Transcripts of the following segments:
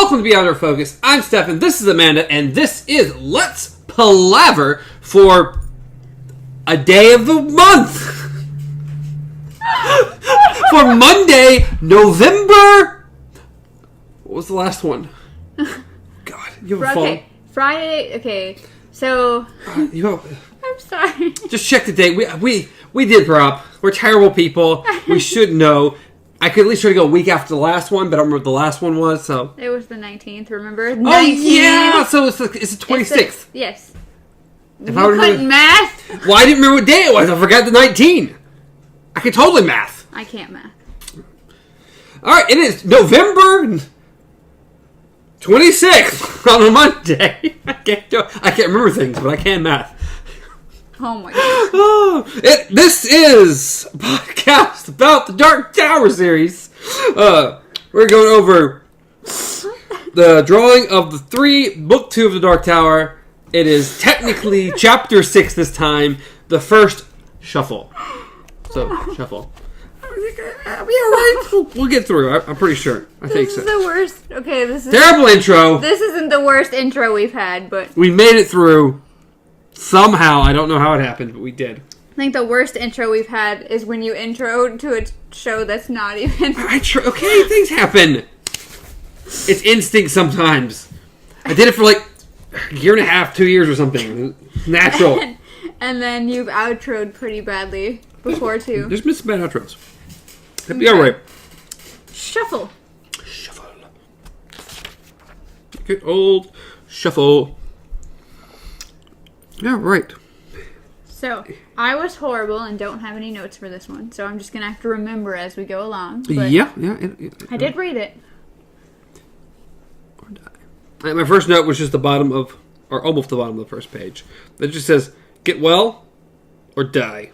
Welcome to Be Out of Focus. I'm Stefan, this is Amanda, and this is Let's Palaver for a day of the month. For Monday, November... What was the last one? God, you have a phone. Okay, Friday, okay, so... I'm sorry. Just check the date. We did prop. We're terrible people. We should know. I could at least try to go a week after the last one, but I don't remember what the last one was, so... It was the 19th, remember? 19th. Oh, yeah! So it's the 26th. Yes. If you I couldn't math? Well, I didn't remember what day it was. I forgot the 19. I can totally math. I can't math. Alright, it is November 26th on a Monday. I can't remember things, but I can math. Oh my god. This is a podcast about the Dark Tower series. We're going over the drawing of the book 2 of the Dark Tower. It is technically chapter 6 this time, the first shuffle. So, shuffle. We'll get through. I'm pretty sure. I think so. This is the worst. Okay, this is terrible intro. This isn't the worst intro we've had, but we made it through. Somehow, I don't know how it happened, but we did. I think the worst intro we've had is when you intro to a show that's not even... Okay, things happen. It's instinct sometimes. I did it for like a year and a half, 2 years or something. Natural. And then you've outroed pretty badly before, too. There's been some bad outros. It'll be alright. Shuffle. Good old shuffle. Yeah, right. So, I was horrible and don't have any notes for this one, so I'm just going to have to remember as we go along. But yeah. I did read it. My first note was just the bottom of, or almost the bottom of the first page. It just says, get well or die.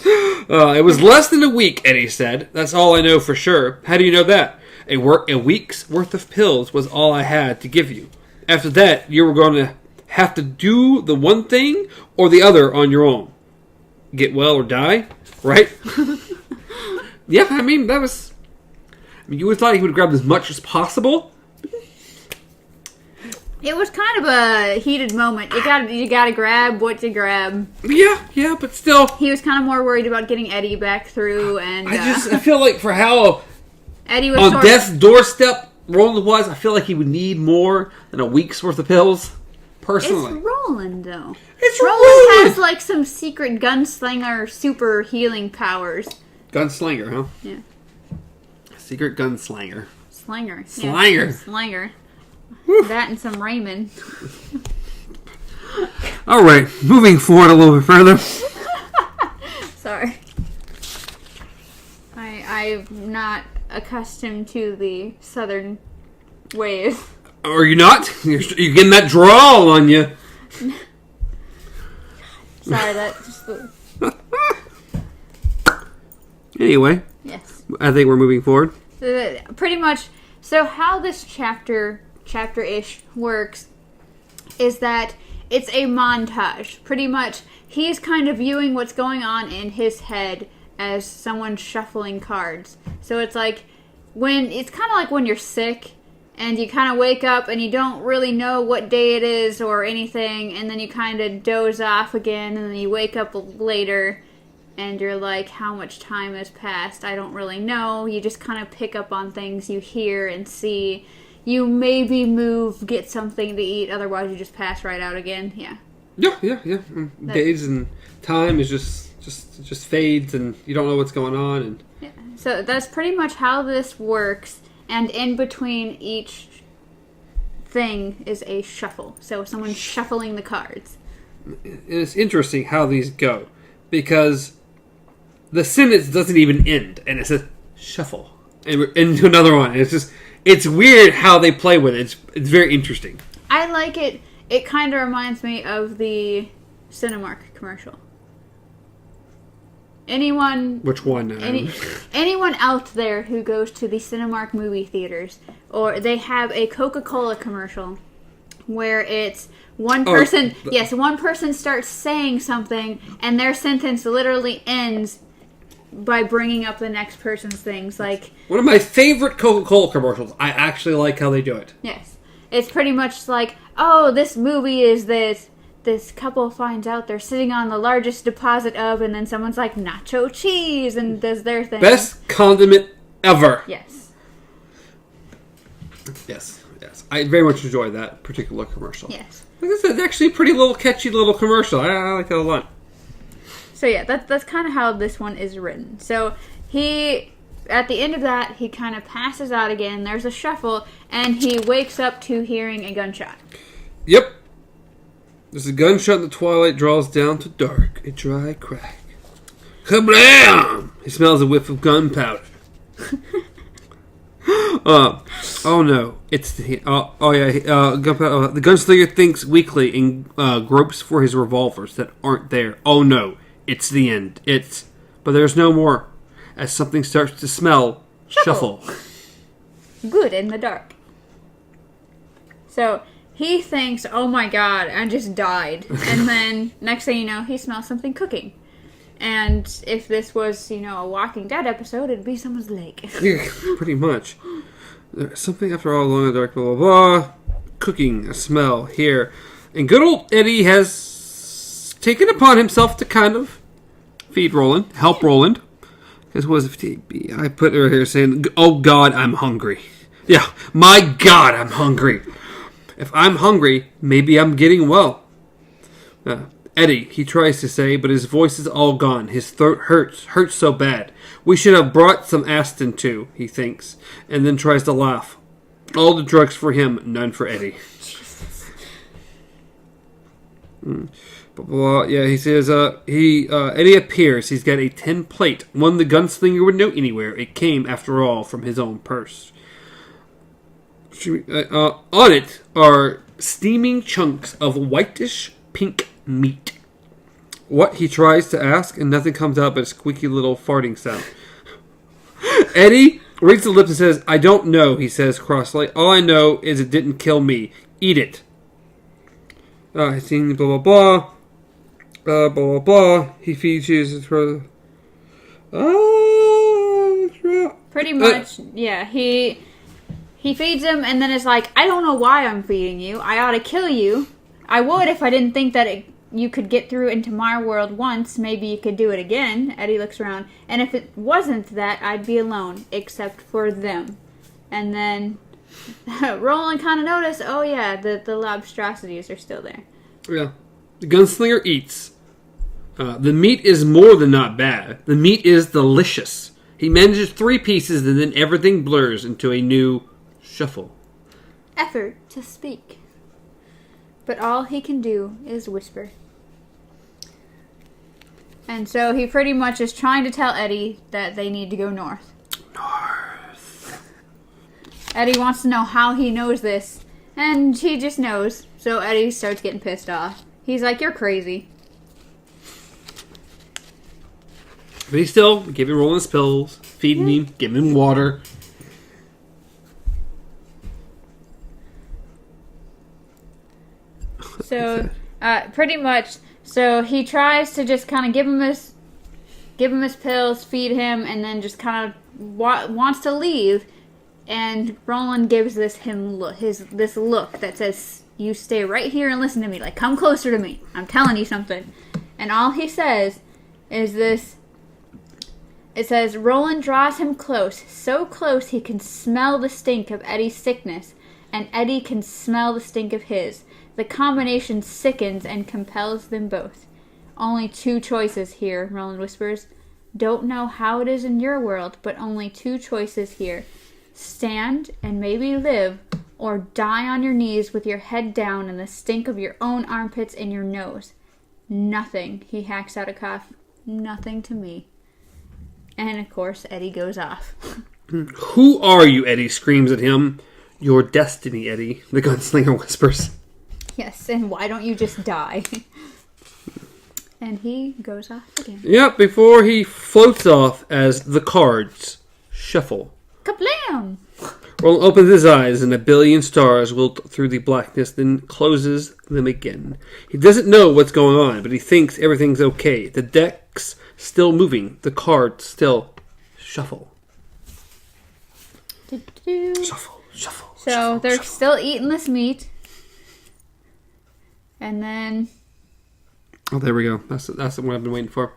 It was less than a week, Eddie said. That's all I know for sure. How do you know that? A week's worth of pills was all I had to give you. After that, you were going to have to do the one thing or the other on your own. Get well or die, right? Yeah, I mean, that was... you would have thought he would have grabbed as much as possible. It was kind of a heated moment. You gotta grab what you grab. Yeah, but still... He was kind of more worried about getting Eddie back through, and... I feel like for how... Eddie was on death's doorstep, Roland was, I feel like he would need more than a week's worth of pills. Personally. It's Roland, though. It's Roland has, like, some secret gunslinger super healing powers. Gunslinger, huh? Yeah. Secret gunslinger. Slanger. Slanger. Yeah, slanger. That and some Raymond. Alright, moving forward a little bit further. Sorry. I'm not accustomed to the southern ways. Are you not? You're getting that drawl on you. Sorry, that just... Anyway. Yes. I think we're moving forward. Pretty much, so how this chapter-ish works is that it's a montage. Pretty much, he's kind of viewing what's going on in his head as someone shuffling cards. So it's like, it's kind of like when you're sick and you kind of wake up and you don't really know what day it is or anything, and then you kind of doze off again, and then you wake up later and you're like, how much time has passed? I don't really know. You just kind of pick up on things you hear and see. You maybe move, get something to eat, otherwise you just pass right out again. Yeah. Yeah. Days and time is just fades, and you don't know what's going on. And yeah. So that's pretty much how this works. And in between each thing is a shuffle. So someone's shuffling the cards. It's interesting how these go, because the sentence doesn't even end, and it says shuffle and into another one. It's weird how they play with it. It's very interesting. I like it. It kind of reminds me of the Cinemark commercial. Which one? Anyone out there who goes to the Cinemark movie theaters, or they have a Coca-Cola commercial where it's one person, one person starts saying something and their sentence literally ends by bringing up the next person's things. Like, one of my favorite Coca-Cola commercials. I actually like how they do it. Yes. It's pretty much like, oh, this movie is this couple finds out they're sitting on the largest deposit of, and then someone's like, nacho cheese, and does their thing. Best condiment ever. Yes. Yes. I very much enjoy that particular commercial. Yes. Like I said, it's actually a pretty little catchy little commercial. I like that a lot. So yeah, that's kind of how this one is written. So he, at the end of that, he kind of passes out again. There's a shuffle, and he wakes up to hearing a gunshot. Yep. There's a gunshot in the twilight, draws down to dark, a dry crack. Kablam! He smells a whiff of gunpowder. Oh no, it's the gunpowder. The gunslinger thinks weakly and gropes for his revolvers that aren't there. Oh no, it's the end. But there's no more. As something starts to smell, shuffle. Good in the dark. So he thinks, oh my god, I just died. And then next thing you know, he smells something cooking. And if this was, a Walking Dead episode, it'd be someone's leg. Yeah, pretty much. There's something after all along in the dark, blah, blah, blah. Cooking, a smell here. And good old Eddie has taken upon himself to kind of feed Roland, help Roland. Because what was it? I put her here saying, oh God, I'm hungry. Yeah, my God, I'm hungry. If I'm hungry, maybe I'm getting well. Eddie, he tries to say, but his voice is all gone. His throat hurts so bad. We should have brought some Aston too, he thinks, and then tries to laugh. All the drugs for him, none for Eddie. Yeah, he says, Eddie appears. He's got a tin plate, one the gunslinger would know anywhere. It came, after all, from his own purse. On it are steaming chunks of whitish pink meat. What, he tries to ask, and nothing comes out but a squeaky little farting sound. Eddie reads the lips and says, I don't know, he says crossly. All I know is it didn't kill me. Eat it. He's seen blah, blah, blah. Blah, blah, blah. He feeds you his brother. Pretty much, yeah. He feeds him, and then it's like, I don't know why I'm feeding you. I ought to kill you. I would if I didn't think that you could get through into my world once. Maybe you could do it again. Eddie looks around. And if it wasn't that, I'd be alone, except for them. And then Roland kind of noticed, oh yeah, the lobstrosities are still there. Yeah. The gunslinger eats. The meat is more than not bad. The meat is delicious. He manages 3 pieces, and then everything blurs into a new shuffle. Effort to speak. But all he can do is whisper. And so he pretty much is trying to tell Eddie that they need to go north. North. Eddie wants to know how he knows this. And he just knows. So Eddie starts getting pissed off. He's like, you're crazy. But he's still giving Roland his pills, feeding him, giving him water. So, pretty much, so he tries to just kind of give him his pills, feed him, and then just kind of wants to leave. And Roland gives this look that says, you stay right here and listen to me. Like, come closer to me. I'm telling you something. And all he says is this. It says, Roland draws him close, so close he can smell the stink of Eddie's sickness, and Eddie can smell the stink of his. The combination sickens and compels them both. Only 2 choices here, Roland whispers. Don't know how it is in your world, but only 2 choices here. Stand and maybe live, or die on your knees with your head down and the stink of your own armpits in your nose. Nothing, he hacks out a cough. Nothing to me. And of course, Eddie goes off. Who are you, Eddie screams at him. Your destiny, Eddie, the gunslinger whispers. Yes, and why don't you just die? And he goes off again. Yep, before he floats off as the cards shuffle. Kablam! Roland opens his eyes and a billion stars wilt through the blackness, then closes them again. He doesn't know what's going on, but he thinks everything's okay. The decks still moving. The cards still shuffle. Shuffle, shuffle. So they're still eating this meat. And then... Oh, there we go. That's what I've been waiting for.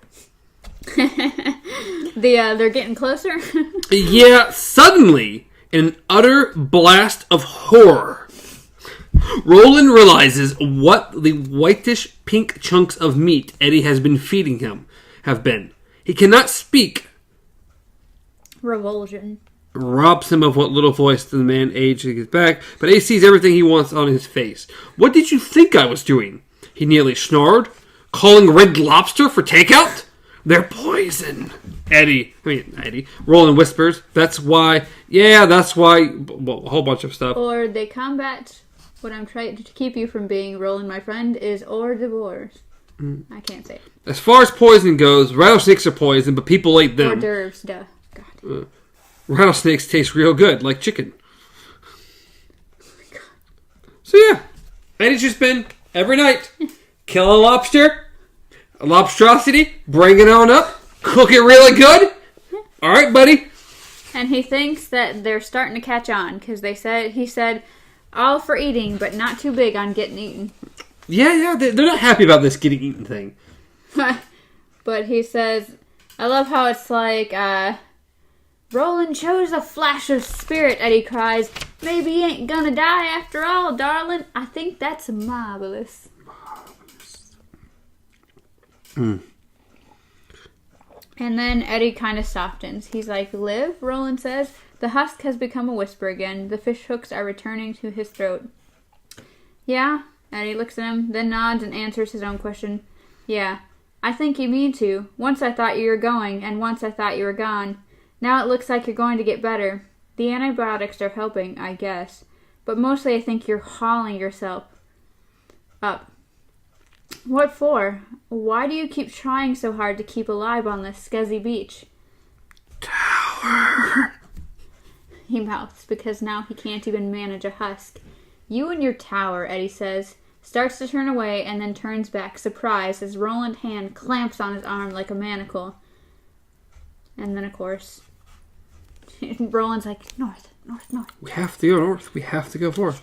They're getting closer? Yeah, suddenly, in an utter blast of horror, Roland realizes what the whitish pink chunks of meat Eddie has been feeding him have been. He cannot speak. Revulsion. Robs him of what little voice the man aged gets back, but Eddie sees everything he wants on his face. What did you think I was doing? He nearly snarled. Calling Red Lobster for takeout? They're poison. Eddie. Roland whispers. That's why. Yeah, that's why. Well, a whole bunch of stuff. Or they combat what I'm trying to keep you from being, Roland, my friend, is hors d'oeuvres. I can't say it. As far as poison goes, rattlesnakes are poison, but people ate them. Hors d'oeuvres, duh. God. Rattlesnakes taste real good, like chicken. Oh my God. So yeah, Eddie's just been, every night, kill a lobster, a lobstrosity, bring it on up, cook it really good. All right, buddy. And he thinks that they're starting to catch on, because he said, all for eating, but not too big on getting eaten. Yeah, they're not happy about this getting eaten thing. But he says, I love how it's like, Roland chose a flash of spirit, Eddie cries. Maybe he ain't gonna die after all, darling. I think that's marvelous. And then Eddie kind of softens. He's like, live, Roland says. The husk has become a whisper again. The fish hooks are returning to his throat. Yeah? Eddie looks at him, then nods and answers his own question. Yeah, I think you mean to. Once I thought you were going, and once I thought you were gone. Now it looks like you're going to get better. The antibiotics are helping, I guess. But mostly I think you're hauling yourself up. What for? Why do you keep trying so hard to keep alive on this sketchy beach? Tower. He mouths, because now he can't even manage a husk. You and your tower, Eddie says. Starts to turn away and then turns back, surprised, as Roland's hand clamps on his arm like a manacle. And then, of course, Roland's like, north. We have to go north. We have to go north.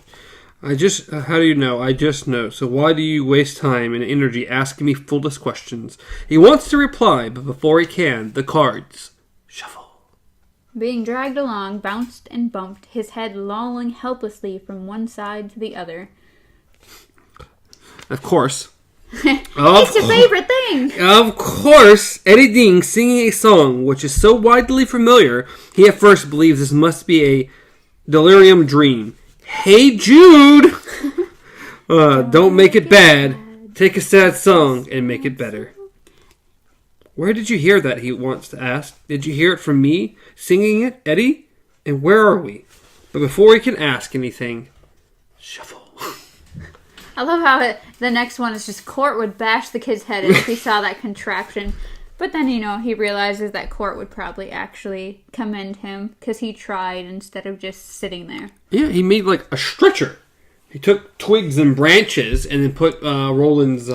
How do you know? I just know. So why do you waste time and energy asking me foolish questions? He wants to reply, but before he can, the cards shuffle. Being dragged along, bounced and bumped, his head lolling helplessly from one side to the other. Of course. It's your favorite thing! Of course, Eddie Ding singing a song which is so widely familiar, he at first believes this must be a delirium dream. Hey Jude! Don't make it bad. Take a sad song and make it better. Where did you hear that, he wants to ask. Did you hear it from me, singing it, Eddie? And where are we? But before he can ask anything, shuffle. I love how the next one is just Court would bash the kid's head in if he saw that contraption. But then, he realizes that Court would probably actually commend him because he tried instead of just sitting there. Yeah, he made like a stretcher. He took twigs and branches and then put Roland's...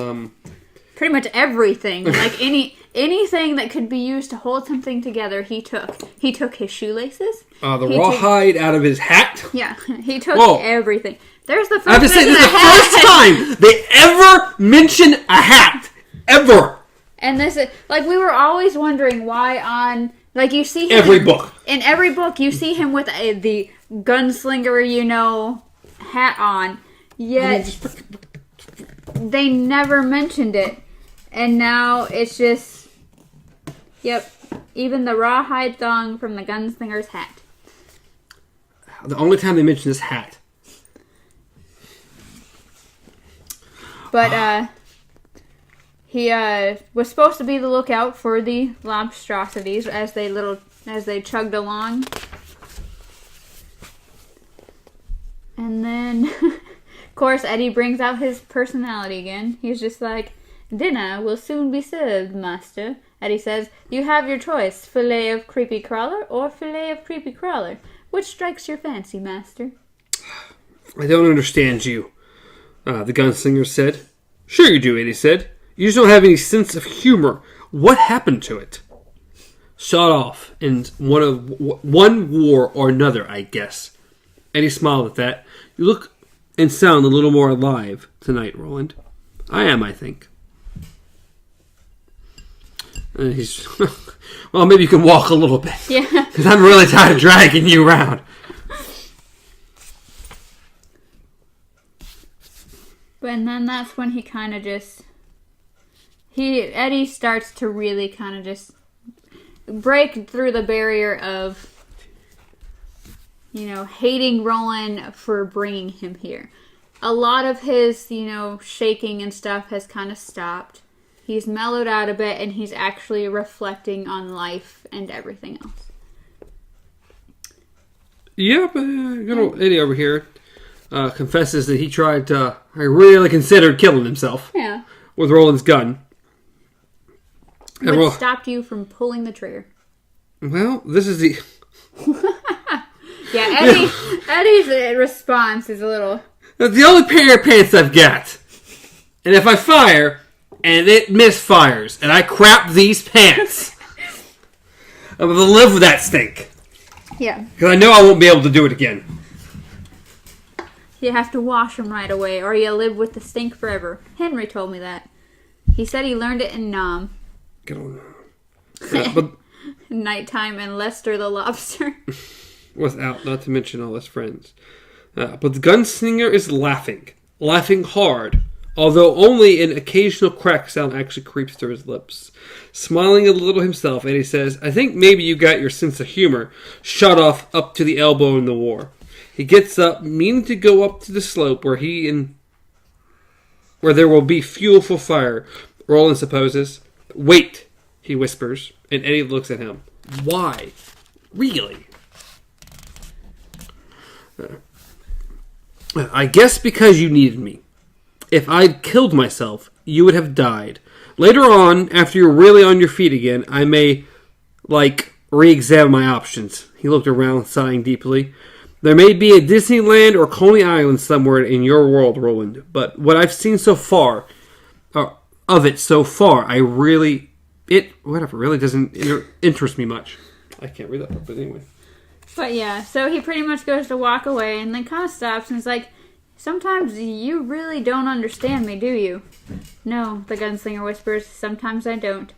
Pretty much everything. Like anything that could be used to hold something together, he took. He took his shoelaces. The rawhide out of his hat. Yeah, he took everything. There's the first I have to say, this is the first time they ever mention a hat. Ever. And this is, like, we were always wondering why on, like, you see him... Every book. In every book, you see him with the gunslinger, hat on. Yet, they never mentioned it. And now it's just... Yep. Even the rawhide thong from the gunslinger's hat. The only time they mention this hat. But, he, was supposed to be the lookout for the lobstrosities as they chugged along. And then, of course, Eddie brings out his personality again. He's just like, dinner will soon be served, master. Eddie says, you have your choice, fillet of creepy crawler or fillet of creepy crawler. Which strikes your fancy, master? I don't understand you. The gunslinger said. Sure you do, Eddie said. You just don't have any sense of humor. What happened to it? Shot off in one war or another, I guess. Eddie smiled at that. You look and sound a little more alive tonight, Roland. I am, I think. And he's... well, maybe you can walk a little bit. Yeah. Because I'm really tired of dragging you around. And then that's when he kind of just... Eddie starts to really kind of just break through the barrier of, hating Roland for bringing him here. A lot of his, shaking and stuff has kind of stopped. He's mellowed out a bit, and he's actually reflecting on life and everything else. Yeah, but good old Eddie over here confesses that he tried to, really considered killing himself. Yeah. With Roland's gun. What stopped you from pulling the trigger? Well, this is the... yeah, Eddie's response is a little... That's the only pair of pants I've got. And if I fire, and it misfires, and I crap these pants, I'm going to live with that stink. Yeah. Because I know I won't be able to do it again. You have to wash them right away, or you live with the stink forever. Henry told me that. He said he learned it in Nam. Get on. But Nighttime and Lester the lobster. without, not to mention all his friends. But the gunslinger is laughing. Laughing hard. Although only an occasional crack sound actually creeps through his lips. Smiling a little himself, Eddie says, I think maybe you got your sense of humor shot off up to the elbow in the war. He gets up, meaning to go up to the slope where there will be fuel for fire. Roland supposes. Wait, he whispers, and Eddie looks at him. Why? Really? I guess because you needed me. If I'd killed myself, you would have died. Later on, after you're really on your feet again, I may, re-examine my options. He looked around, sighing deeply. There may be a Disneyland or Coney Island somewhere in your world, Roland, but what I've seen so far, of it so far, really doesn't interest me much. I can't read that part, but anyway. But yeah, so he pretty much goes to walk away and then kind of stops and is like, sometimes you really don't understand me, do you? No, the gunslinger whispers, sometimes I don't.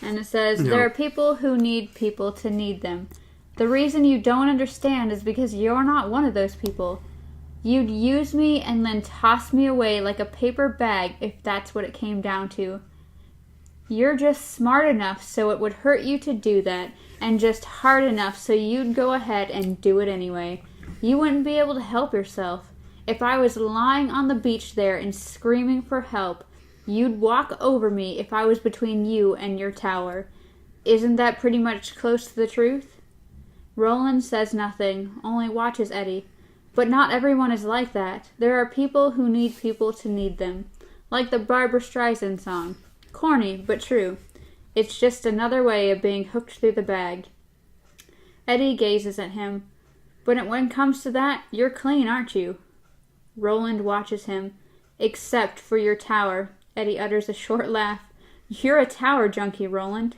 And it says, There are people who need people to need them. The reason you don't understand is because you're not one of those people. You'd use me and then toss me away like a paper bag if that's what it came down to. You're just smart enough so it would hurt you to do that, and just hard enough so you'd go ahead and do it anyway. You wouldn't be able to help yourself. If I was lying on the beach there and screaming for help, you'd walk over me if I was between you and your tower. Isn't that pretty much close to the truth? Roland says nothing, only watches Eddie. But not everyone is like that. There are people who need people to need them. Like the Barbra Streisand song. Corny, but true. It's just another way of being hooked through the bag. Eddie gazes at him. But when it comes to that, you're clean, aren't you? Roland watches him. Except for your tower. Eddie utters a short laugh. You're a tower junkie, Roland.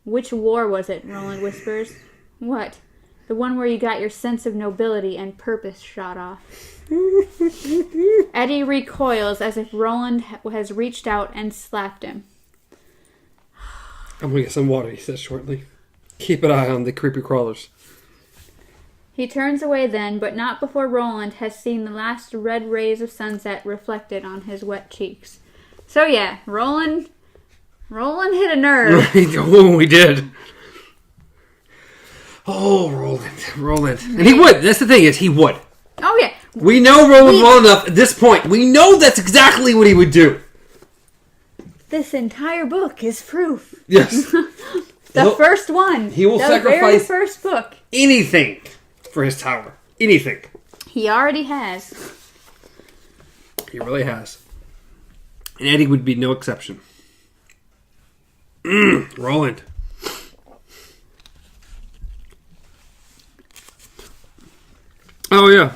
Which war was it? Roland whispers. What? The one where you got your sense of nobility and purpose shot off. Eddie recoils as if Roland has reached out and slapped him. I'm going to get some water, he says shortly. Keep an eye on the creepy crawlers. He turns away then, but not before Roland has seen the last red rays of sunset reflected on his wet cheeks. So yeah, Roland hit a nerve. Oh, he did. Oh, Roland. And he would. That's the thing is, he would. Oh, yeah. We know Roland well enough at this point. We know that's exactly what he would do. This entire book is proof. Yes. The first one. He will sacrifice the very first book. Anything for his tower. Anything. He already has. He really has. And Eddie would be no exception. Roland. Oh, yeah.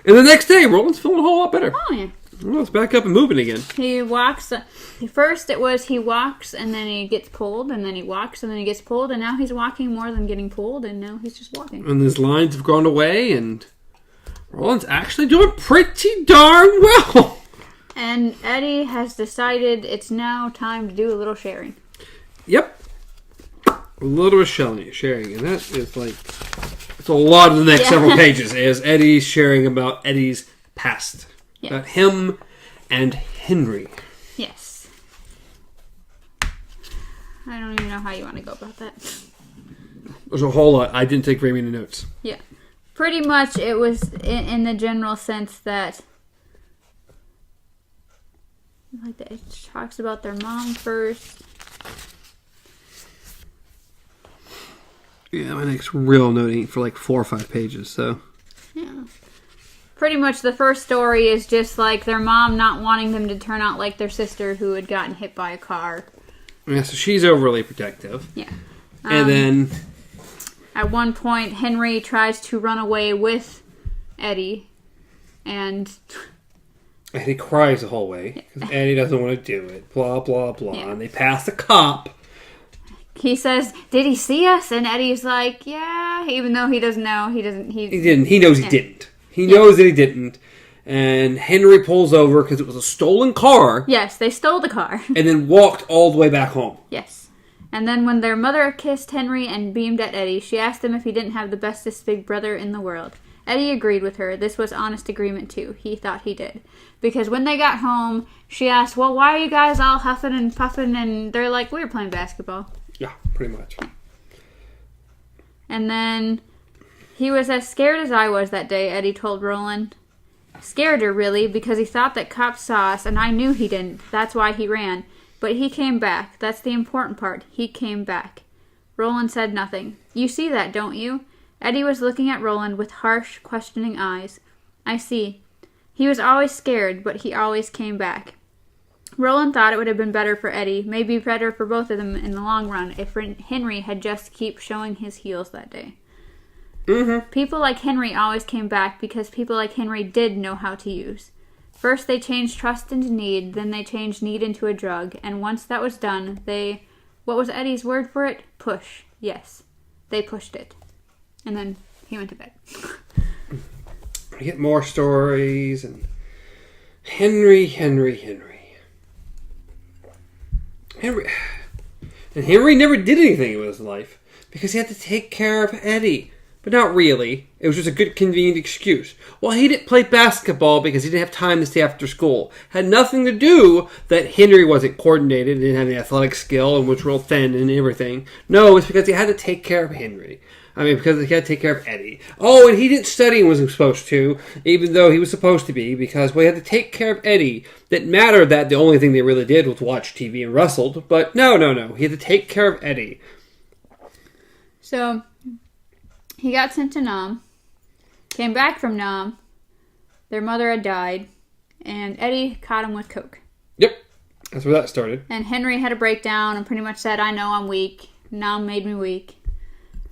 And the next day, Roland's feeling a whole lot better. Oh, yeah. Well, let's back up and moving again. He walks. First, it was he walks and then he gets pulled, and then he walks and then he gets pulled, and now he's walking more than getting pulled, and now he's just walking. And his lines have gone away, and Roland's actually doing pretty darn well. And Eddie has decided it's now time to do a little sharing. Yep. A little sharing, and that is like... It's a lot of the next several pages is Eddie sharing about Eddie's past. Yes. About him and Henry. Yes. I don't even know how you want to go about that. There's a whole lot. I didn't take very many notes. Yeah. Pretty much it was in the general sense that it talks about their mom first. Yeah, my next real note ain't for like 4 or 5 pages, so. Yeah. Pretty much the first story is just like their mom not wanting them to turn out like their sister who had gotten hit by a car. Yeah, so she's overly protective. Yeah. And then... At one point, Henry tries to run away with Eddie. And he cries the whole way. Because Eddie doesn't want to do it. Blah, blah, blah. Yeah. And they pass a cop. He says, "Did he see us?" And Eddie's like, "Yeah." Even though he doesn't know. He didn't. He knows he didn't. He knows that he didn't. And Henry pulls over because it was a stolen car. Yes, they stole the car. And then walked all the way back home. Yes. And then when their mother kissed Henry and beamed at Eddie, she asked him if he didn't have the bestest big brother in the world. Eddie agreed with her. This was honest agreement, too. He thought he did. Because when they got home, she asked, "Well, why are you guys all huffing and puffing?" And they're like, "We were playing basketball." Yeah, pretty much. And then he was as scared as I was that day, Eddie told Roland. Scared her, really, because he thought that cops saw us, and I knew he didn't. That's why he ran. But he came back. That's the important part. He came back. Roland said nothing. You see that, don't you? Eddie was looking at Roland with harsh, questioning eyes. I see. He was always scared, but he always came back. Roland thought it would have been better for Eddie, maybe better for both of them in the long run, if Henry had just kept showing his heels that day. Mm-hmm. People like Henry always came back because people like Henry did know how to use. First they changed trust into need, then they changed need into a drug, and once that was done, they... What was Eddie's word for it? Push. Yes. They pushed it. And then he went to bed. We get more stories, and... Henry. And Henry never did anything with his life, because he had to take care of Eddie. But not really. It was just a good, convenient excuse. Well, he didn't play basketball because he didn't have time to stay after school. Had nothing to do that Henry wasn't coordinated, didn't have any athletic skill, and was real thin and everything. No, it's because he had to take care of Henry. Because he had to take care of Eddie. Oh, and he didn't study and wasn't supposed to, even though he was supposed to be, because we had to take care of Eddie. Didn't matter that the only thing they really did was watch TV and wrestled. But no. He had to take care of Eddie. So... He got sent to Nam, came back from Nam, their mother had died, and Eddie caught him with coke. Yep, that's where that started. And Henry had a breakdown and pretty much said, I know I'm weak. Nam made me weak.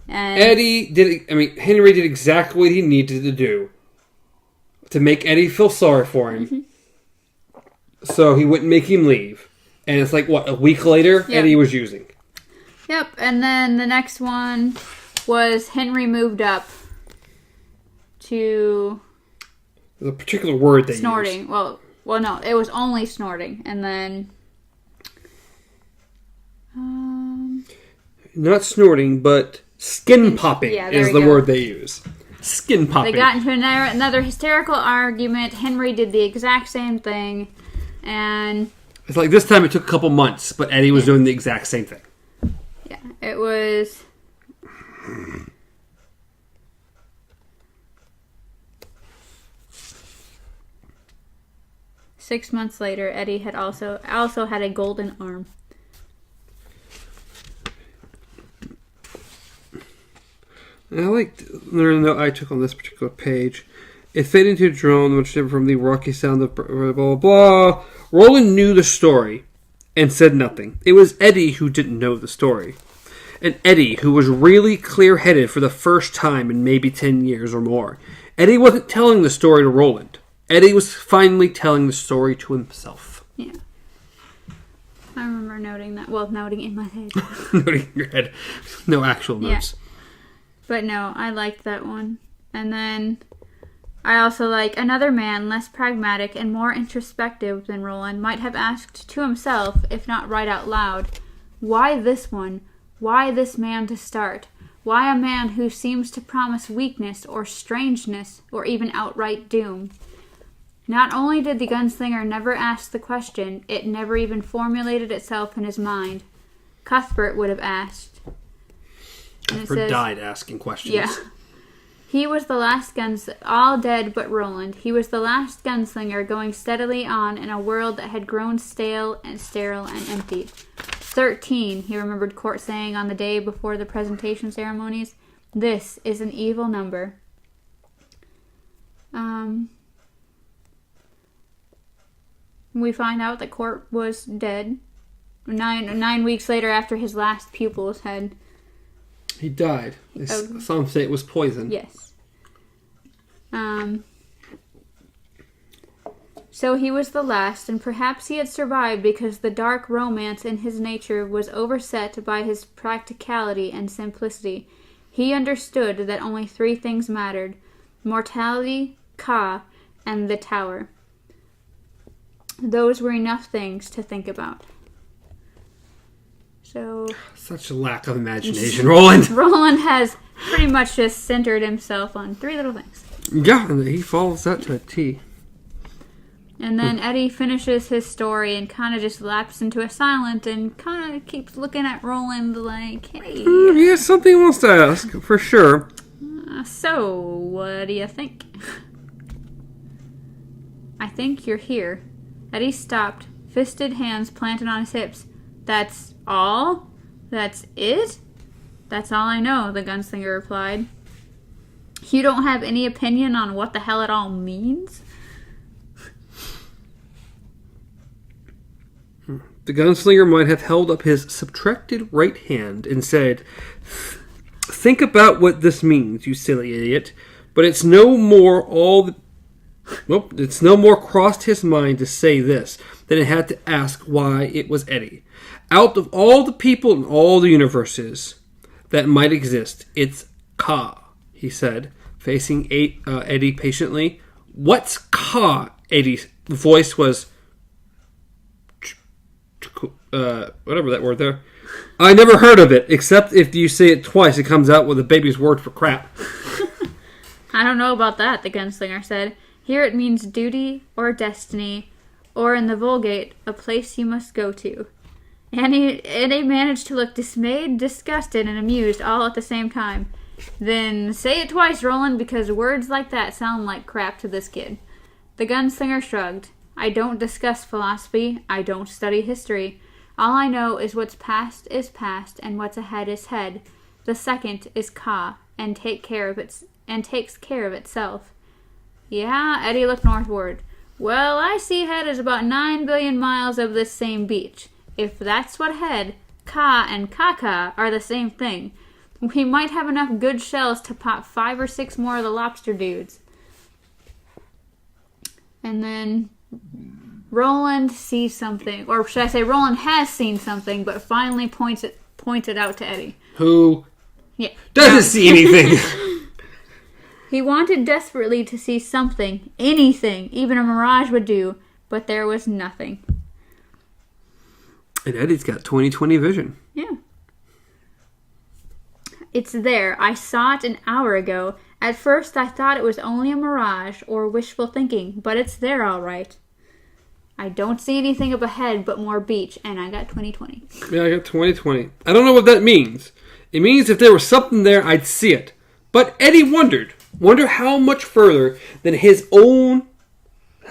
And Henry did exactly what he needed to do to make Eddie feel sorry for him. Mm-hmm. So he wouldn't make him leave. And it's like, a week later, yep. Eddie was using. Yep, and then the next one... was Henry moved up to... There's a particular word they snorting. use. Well, no, it was only snorting. And then... Not snorting, but skin popping is the word they use. Skin popping. They got into another hysterical argument. Henry did the exact same thing. And... It's like this time it took a couple months, but Eddie was doing the exact same thing. Yeah, it was... 6 months later, Eddie had also had a golden arm. I liked the note I took on this particular page. It faded into a drone, much different from the rocky sound of blah, blah, blah. Roland knew the story and said nothing. It was Eddie who didn't know the story. And Eddie, who was really clear-headed for the first time in maybe 10 years or more. Eddie wasn't telling the story to Roland. Eddie was finally telling the story to himself. Yeah. I remember noting that. Well, noting in my head. Noting in your head. No actual notes. Yeah. But no, I liked that one. And then I also like another man less pragmatic and more introspective than Roland might have asked to himself, if not right out loud, why this one? Why this man to start? Why a man who seems to promise weakness or strangeness or even outright doom? Not only did the gunslinger never ask the question, it never even formulated itself in his mind. Cuthbert would have asked. Cuthbert died asking questions. Yeah. He was the last all dead but Roland. He was the last gunslinger going steadily on in a world that had grown stale and sterile and empty. 13, he remembered Court saying on the day before the presentation ceremonies. This is an evil number. We find out that Court was dead 9 weeks later after his last pupils had... He died. Some say it was poison. Yes. So he was the last, and perhaps he had survived because the dark romance in his nature was overset by his practicality and simplicity. He understood that only 3 things mattered: mortality, Ka, and the tower. Those were enough things to think about. So... Such a lack of imagination, Roland. Roland has pretty much just centered himself on 3 little things. Yeah, and he follows that to a T. And then Eddie finishes his story and kind of just lapses into a silence and kind of keeps looking at Roland like, hey. He has something he wants to ask, for sure. So, what do you think? I think you're here. Eddie stopped, fisted hands planted on his hips. That's all? That's it? That's all I know, the gunslinger replied. You don't have any opinion on what the hell it all means? The gunslinger might have held up his subtracted right hand and said, think about what this means, you silly idiot. But it's no more it's no more crossed his mind to say this than it had to ask why it was Eddie. Out of all the people in all the universes that might exist, it's Ka, he said, facing Eddie patiently. What's Ka? Eddie's voice was... whatever that word there. I never heard of it, except if you say it twice, it comes out with a baby's word for crap. I don't know about that, the gunslinger said. Here it means duty or destiny, or in the Vulgate, a place you must go to. And he managed to look dismayed, disgusted, and amused all at the same time. Then say it twice, Roland, because words like that sound like crap to this kid. The gunslinger shrugged. I don't discuss philosophy. I don't study history. All I know is what's past is past, and what's ahead is head. The second is Ka, and takes care of itself. Yeah, Eddie looked northward. Well, I see head is about 9 billion miles of this same beach. If that's what head, Ka and Kaka are the same thing. We might have enough good shells to pop 5 or 6 more of the lobster dudes. And then Roland sees something, or should I say Roland has seen something, but finally points it out to Eddie. Who doesn't see anything. He wanted desperately to see something, anything, even a mirage would do, but there was nothing. And Eddie's got 20/20 vision. Yeah. It's there. I saw it an hour ago. At first I thought it was only a mirage or wishful thinking, but it's there all right. I don't see anything up ahead but more beach, and I got 20/20. Yeah, I got 20/20. I don't know what that means. It means if there was something there, I'd see it. But Eddie wondered how much further than his own. The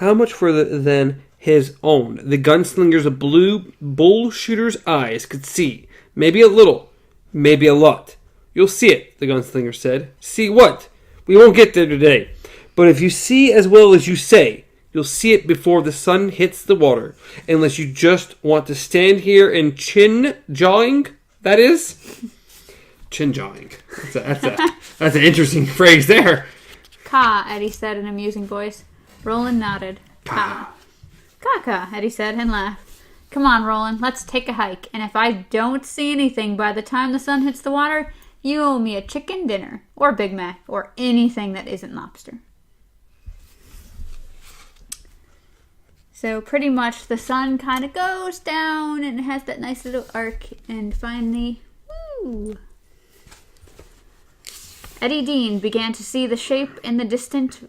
gunslinger's blue bull shooter's eyes could see. Maybe a little, maybe a lot. You'll see it, the gunslinger said. See what? We won't get there today. But if you see as well as you say, you'll see it before the sun hits the water. Unless you just want to stand here and chin-jawing, that is? Chin-jawing. That's an interesting phrase there. Ka, Eddie said in a musing voice. Roland nodded. Caca, Eddie said and laughed. Come on, Roland, let's take a hike, and if I don't see anything by the time the sun hits the water, you owe me a chicken dinner, or Big Mac, or anything that isn't lobster. So pretty much the sun kind of goes down, and it has that nice little arc, and finally, woo! Eddie Dean began to see the shape in the distance,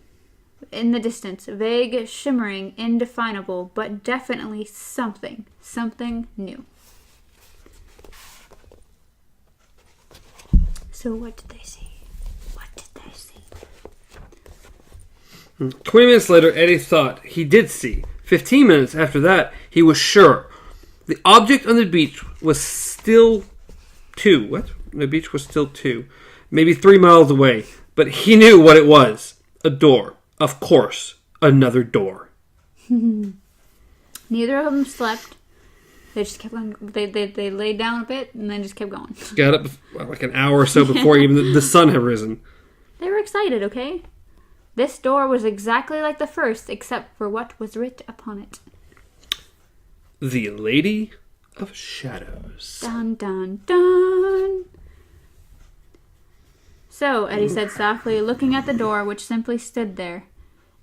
vague, shimmering, indefinable, but definitely something new. So what did they see? 20 minutes later, Eddie thought he did see. 15 minutes after that, he was sure. The object on the beach was still 2. What? The beach was still 2. Maybe 3 miles away. But he knew what it was. A door. Of course, another door. Neither of them slept. They just kept going. They laid down a bit and then just kept going. Got up like an hour or so before even the sun had risen. They were excited, okay? This door was exactly like the first, except for what was writ upon it. The Lady of Shadows. Dun, dun, dun. So, Eddie said softly, looking at the door, which simply stood there.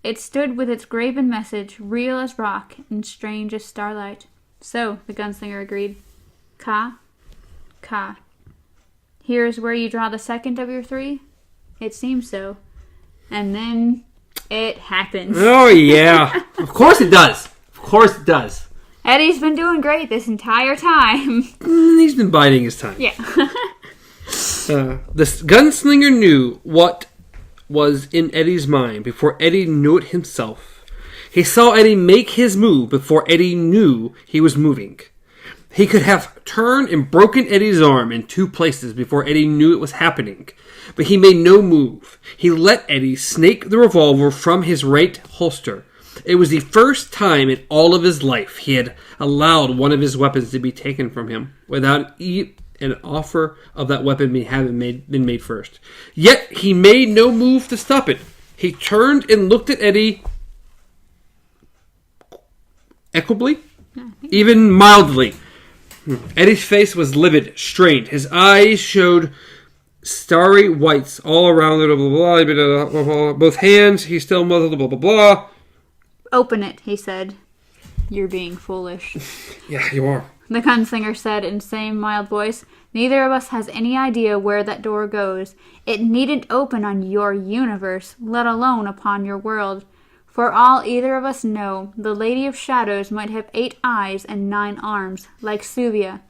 It stood with its graven message, real as rock and strange as starlight. So, the gunslinger agreed. Ka. Here is where you draw the second of your 3? It seems so. And then it happens. Oh, yeah. Of course it does. Eddie's been doing great this entire time. He's been biding his time. Yeah. The gunslinger knew what was in Eddie's mind before Eddie knew it himself. He saw Eddie make his move before Eddie knew he was moving. He could have turned and broken Eddie's arm in 2 places before Eddie knew it was happening. But he made no move. He let Eddie snake the revolver from his right holster. It was the first time in all of his life he had allowed one of his weapons to be taken from him without an offer of that weapon having been made first. Yet he made no move to stop it. He turned and looked at Eddie equably, even mildly. Eddie's face was livid, strained. His eyes showed starry whites all around it. Blah, blah, blah, blah. Both hands, he still muzzled. Blah blah blah. Open it, he said. You're being foolish. Yeah, you are. The gunslinger said in the same mild voice, neither of us has any idea where that door goes. It needn't open on your universe, let alone upon your world. For all either of us know, the Lady of Shadows might have 8 eyes and 9 arms, like Suvia.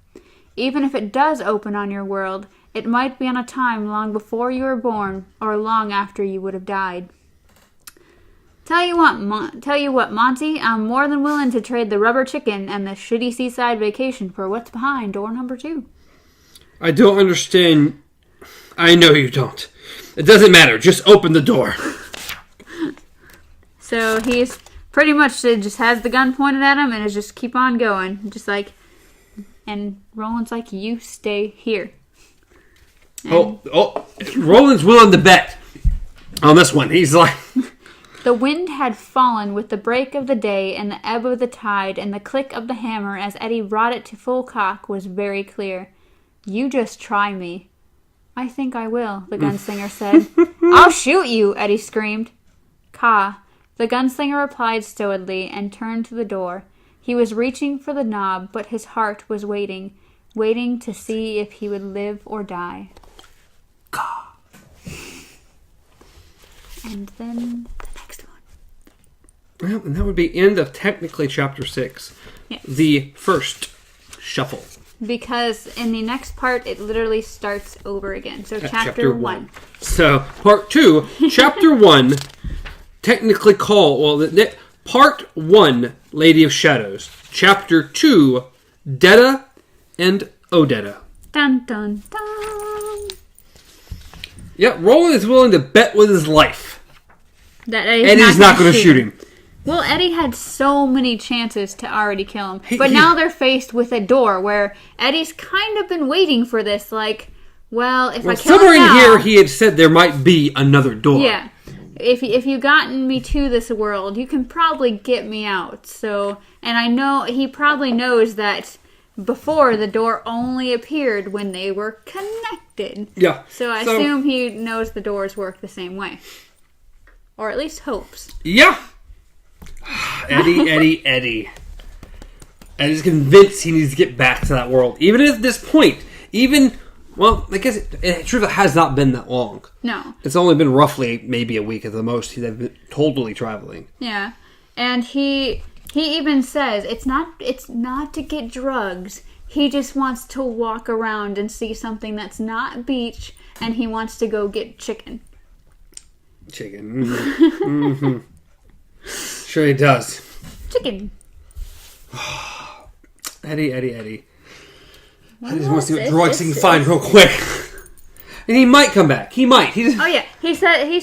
Even if it does open on your world, it might be on a time long before you were born, or long after you would have died. Tell you what, Monty, I'm more than willing to trade the rubber chicken and the shitty seaside vacation for what's behind door number 2. I don't understand. I know you don't. It doesn't matter. Just open the door. So he's pretty much just has the gun pointed at him and is just keep on going. Just like, and Roland's like, you stay here. And Roland's willing to bet on this one. He's like... The wind had fallen with the break of the day and the ebb of the tide, and the click of the hammer as Eddie brought it to full cock was very clear. You just try me. I think I will, the gunslinger said. I'll shoot you, Eddie screamed. Ka. The gunslinger replied stolidly and turned to the door. He was reaching for the knob, but his heart was waiting to see if he would live or die. Ka. And then... Well, and that would be end of technically chapter 6. Yes. The first shuffle. Because in the next part, it literally starts over again. So chapter 1. So part 2, chapter 1, technically part 1, Lady of Shadows. Chapter 2, Detta and Odetta. Dun, dun, dun. Yeah, Roland is willing to bet with his life. That Eddie's not going to shoot him. Well, Eddie had so many chances to already kill him. But now they're faced with a door where Eddie's kind of been waiting for this. Like, well, if I kill him somewhere now... in here, he had said there might be another door. Yeah. if you gotten me to this world, you can probably get me out. So, and I know he probably knows that before the door only appeared when they were connected. Yeah. So I assume he knows the doors work the same way. Or at least hopes. Yeah. Eddie. Eddie's convinced he needs to get back to that world. Even at this point. Well, I guess it truly has not been that long. No. It's only been roughly maybe a week at the most. He's been totally traveling. Yeah. And he even says it's not to get drugs. He just wants to walk around and see something that's not beach, and he wants to go get chicken. Chicken. Mm-hmm. Sure he does. Chicken. Eddie. I just want to see what drugs he can find real quick. And he might come back. He might. Oh yeah. He said he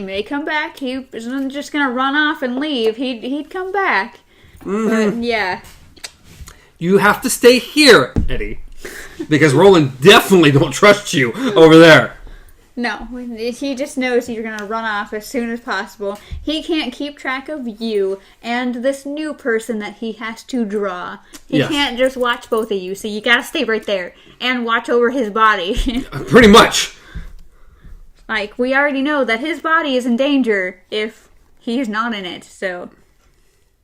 may come back. He isn't just gonna run off and leave. He'd come back. Mm-hmm. But yeah. You have to stay here, Eddie, because Roland definitely don't trust you over there. No, he just knows you're gonna run off as soon as possible. He can't keep track of you and this new person that he has to draw. He can't just watch both of you, so you gotta stay right there and watch over his body. Pretty much. Like, we already know that his body is in danger if he's not in it, so...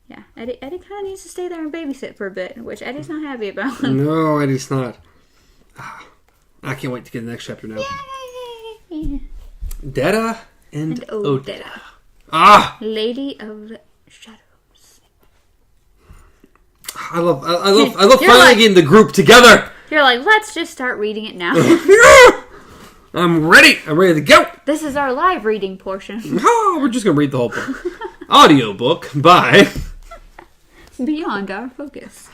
Yeah, Eddie kind of needs to stay there and babysit for a bit, which Eddie's not happy about. No, Eddie's not. I can't wait to get the next chapter now. Yay! Detta and Odetta. Lady of Shadows. I love finally getting the group together. You're like, let's just start reading it now. I'm ready. I'm ready to go. This is our live reading portion. Oh, we're just going to read the whole book. Audiobook by... Beyond Our Focus.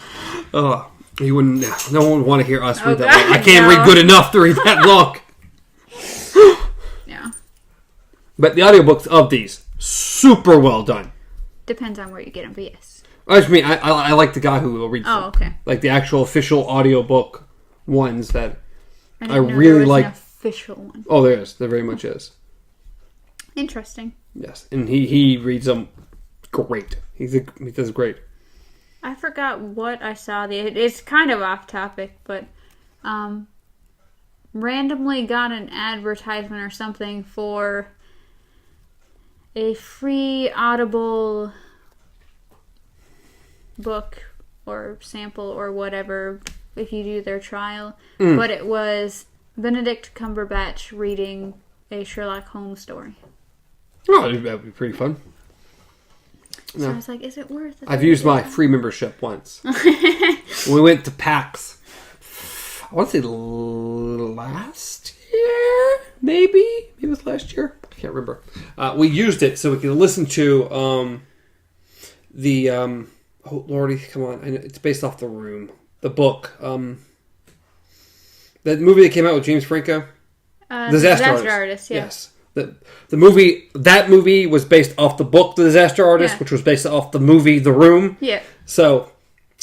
Oh, you wouldn't... No one would want to hear us read that God, long. I can't read good enough to read that long. Yeah. But the audiobooks of these, super well done. Depends on where you get them, but yes. I mean, I like the guy who will read them. Oh, okay. Like the actual official audiobook ones that I didn't know really there was like. An official one. Oh, there is. There very much is. Interesting. Yes, and he reads them great. He does great. I forgot what I saw. It's kind of off topic, but randomly got an advertisement or something for a free Audible book or sample or whatever if you do their trial. But it was Benedict Cumberbatch reading a Sherlock Holmes story. Oh, that would be pretty fun. So I was like, is it worth it? I've used my free membership once. When we went to PAX, I want to say last year, maybe? Maybe it was last year? I can't remember. We used it so we could listen to oh, Lordy, come on. I know, it's based off The Room. The book. That movie that came out with James Franco? Disaster Artist, yeah. Yes. That movie was based off the book The Disaster Artist, which was based off the movie The Room. Yeah. So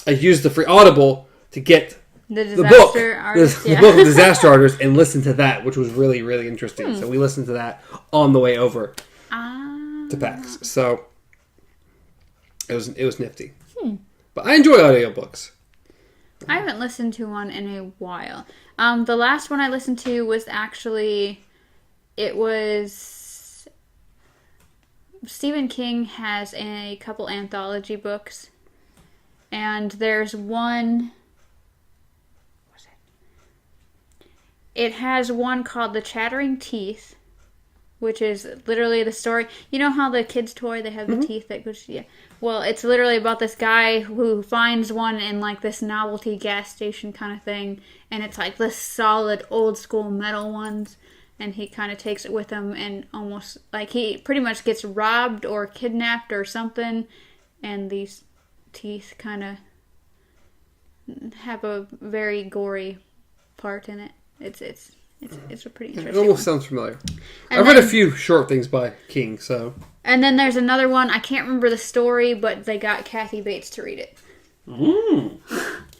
I used the free Audible to get the book, Artist, the book of Disaster Artist, and listen to that, which was really, really interesting. So we listened to that on the way over to PAX. So it was nifty. But I enjoy audiobooks. I haven't listened to one in a while. The last one I listened to was actually... It was... Stephen King has a couple anthology books. And there's one... What's it? It has one called The Chattering Teeth, which is literally the story... You know how the kids' toy, they have the teeth that goes... Yeah. Well, it's literally about this guy who finds one in, like, this novelty gas station kind of thing. And it's, like, this solid, old-school metal ones. And he kind of takes it with him and almost, like, he pretty much gets robbed or kidnapped or something. And these teeth kind of have a very gory part in it. It's a pretty interesting It almost sounds familiar. I've read a few short things by King, so... And then there's another one, I can't remember the story, but they got Kathy Bates to read it.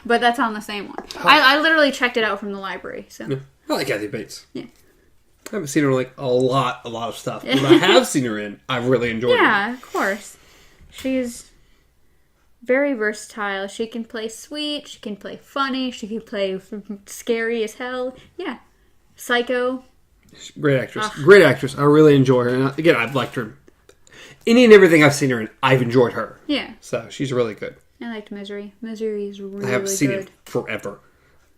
But that's on the same one. I literally checked it out from the library, so... Yeah. I like Kathy Bates. Yeah. I haven't seen her in like a lot of stuff. But I have seen her in. I've really enjoyed her. Yeah, of course. She's very versatile. She can play sweet. She can play funny. She can play scary as hell. Yeah. Psycho. Great actress. Great actress. I really enjoy her. And again, I've liked her. Any and everything I've seen her in, I've enjoyed her. Yeah. So she's really good. I liked Misery. Misery is really good. I haven't seen it forever.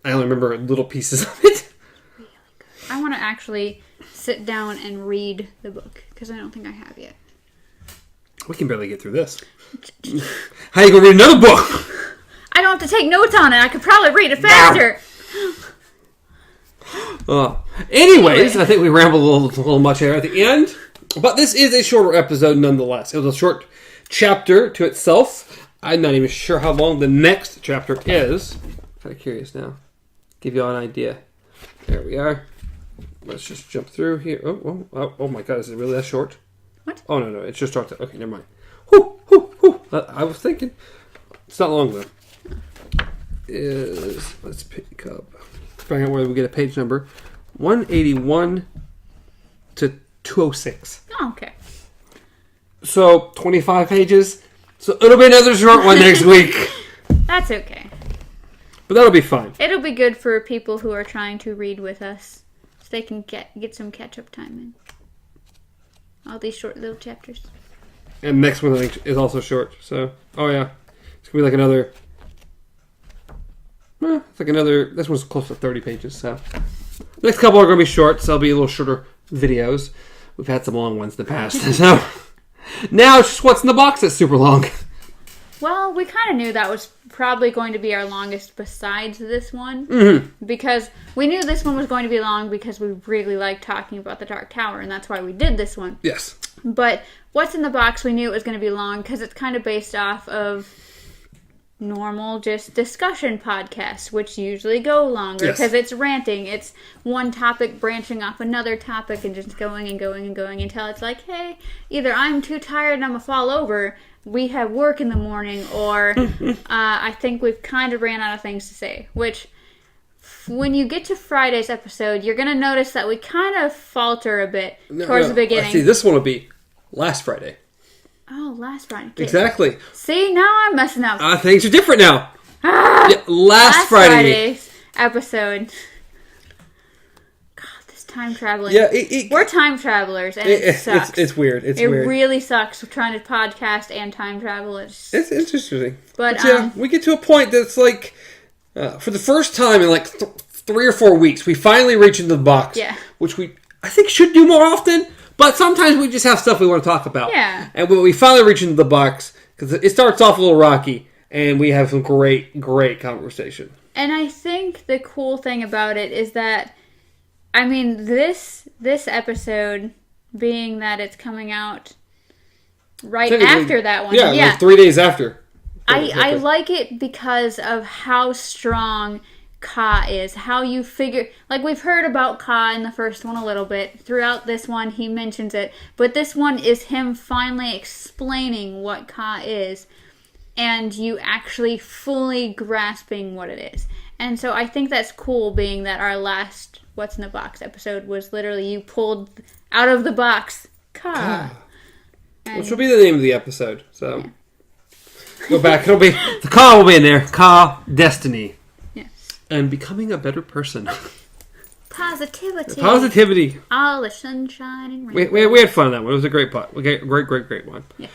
I only remember little pieces of it. Really good. I want to actually sit down and read the book because I don't think I have yet. We can barely get through this. How you gonna read another book? I don't have to take notes on it. I could probably read it faster. Anyways, I think we rambled a little much here at the end. But this is a shorter episode nonetheless. It was a short chapter to itself. I'm not even sure how long the next chapter is. Kind of curious now. Give you all an idea. There we are. Let's just jump through here. Oh my god, is it really that short? What? Oh, no, it's just short. Okay, never mind. Whew. I was thinking. It's not long, though. Let's pick up. Find out where we get a page number. 181 to 206. Oh, okay. So, 25 pages. So, it'll be another short one next week. That's okay. But that'll be fine. It'll be good for people who are trying to read with us. So they can get some catch-up time in. All these short little chapters. And next one, I think, is also short. So, oh yeah. It's going to be like another... This one's close to 30 pages, so... Next couple are going to be short, so they'll be a little shorter videos. We've had some long ones in the past. So, now it's just what's in the box that's super long. Well, we kind of knew that was probably going to be our longest besides this one. Mm-hmm. Because we knew this one was going to be long because we really like talking about the Dark Tower, and that's why we did this one. Yes. But what's in the box, we knew it was going to be long because it's kind of based off of normal just discussion podcasts, which usually go longer because it's ranting. It's one topic branching off another topic and just going and going and going until it's like, hey, either I'm too tired and I'm going to fall over, we have work in the morning, or I think we've kind of ran out of things to say. Which, when you get to Friday's episode, you're going to notice that we kind of falter a bit towards the beginning. See, this one will be last Friday. Oh, last Friday. Okay. Exactly. See, now I'm messing up. Things are different now. Yeah, last Friday's episode. God, this time traveling. Yeah, we're time travelers, and it sucks. It's weird. It really sucks trying to podcast and time travel. It's interesting. But yeah, we get to a point that's like, for the first time in like 3 or 4 weeks, we finally reach into the box. Yeah. Which I think should do more often. But sometimes we just have stuff we want to talk about. Yeah. And when we finally reach into the box, because it starts off a little rocky, and we have some great conversation. And I think the cool thing about it is that, I mean, this episode, being that it's coming out right after that one. Yeah, like 3 days after. I like it because of how strong Ka is, how you figure, like we've heard about Ka in the first one a little bit. Throughout this one, he mentions it, but this one is him finally explaining what Ka is, and you actually fully grasping what it is. And so I think that's cool, being that our last What's in the Box episode was literally you pulled out of the box Ka. Which will be the name of the episode, so go back, it'll be, the Ka will be in there. Ka Destiny. and becoming a better person. Positivity. All the sunshine and rain. We had fun on that one. It was a great pot. Great one. Yes.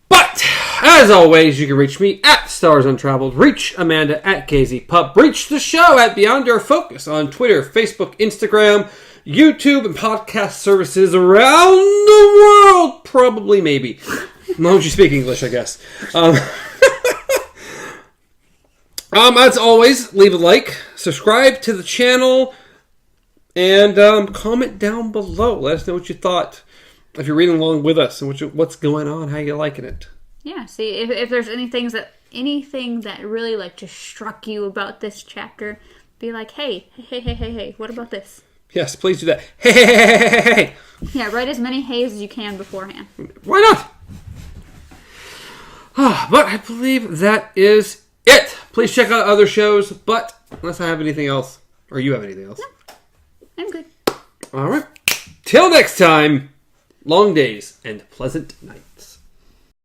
But, as always, you can reach me at Stars Untraveled. Reach Amanda at KZPup. Reach the show at Beyond Our Focus on Twitter, Facebook, Instagram, YouTube, and podcast services around the world. Probably, maybe. As long as you speak English, I guess. As always, leave a like, subscribe to the channel, and comment down below. Let us know what you thought. If you're reading along with us and what's going on, how you liking it. Yeah, see, if there's anything that really like just struck you about this chapter, be like, hey, what about this? Yes, please do that. Hey. Yeah, write as many heys as you can beforehand. Why not? But I believe that is it. Please check out other shows, but unless I have anything else, or you have anything else. No, I'm good. All right. Till next time, long days and pleasant nights.